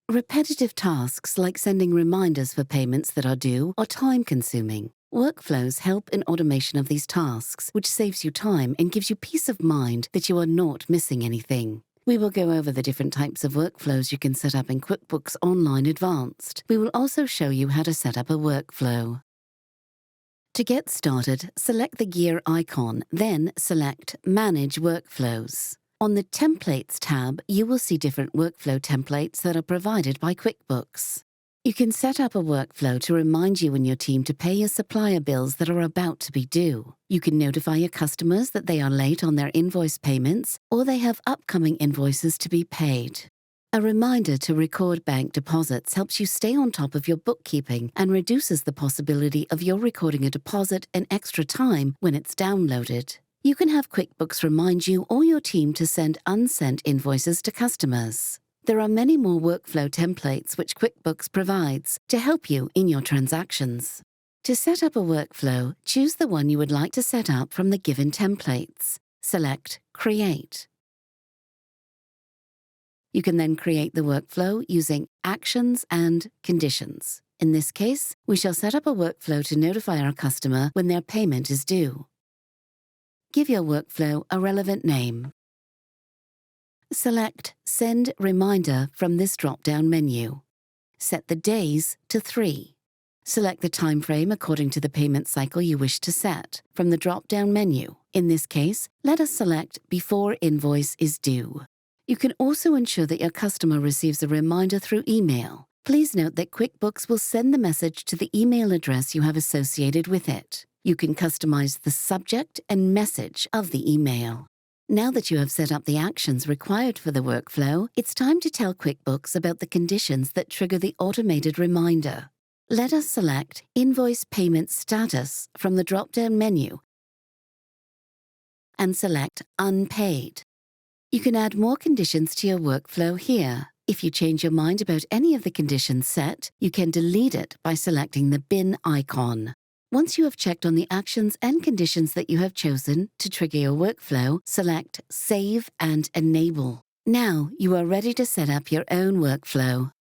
Repetitive tasks like sending reminders for payments that are due are time-consuming. Workflows help in automation of these tasks, which saves you time and gives you peace of mind that you are not missing anything. We will go over the different types of workflows you can set up in QuickBooks Online Advanced. We will also show you how to set up a workflow. To get started, select the gear icon, then select Manage Workflows. On the Templates tab, you will see different workflow templates that are provided by QuickBooks. You can set up a workflow to remind you and your team to pay your supplier bills that are about to be due. You can notify your customers that they are late on their invoice payments or they have upcoming invoices to be paid. A reminder to record bank deposits helps you stay on top of your bookkeeping and reduces the possibility of your recording a deposit and extra time when it's downloaded. You can have QuickBooks remind you or your team to send unsent invoices to customers. There are many more workflow templates which QuickBooks provides to help you in your transactions. To set up a workflow, choose the one you would like to set up from the given templates. Select Create. You can then create the workflow using Actions and Conditions. In this case, we shall set up a workflow to notify our customer when their payment is due. Give your workflow a relevant name. Select Send Reminder from this drop-down menu. Set the days to 3. Select the time frame according to the payment cycle you wish to set from the drop-down menu. In this case, let us select Before Invoice is Due. You can also ensure that your customer receives a reminder through email. Please note that QuickBooks will send the message to the email address you have associated with it. You can customize the subject and message of the email. Now that you have set up the actions required for the workflow, it's time to tell QuickBooks about the conditions that trigger the automated reminder. Let us select Invoice Payment Status from the drop-down menu and select Unpaid. You can add more conditions to your workflow here. If you change your mind about any of the conditions set, you can delete it by selecting the bin icon. Once you have checked on the actions and conditions that you have chosen to trigger your workflow, select Save and Enable. Now you are ready to set up your own workflow.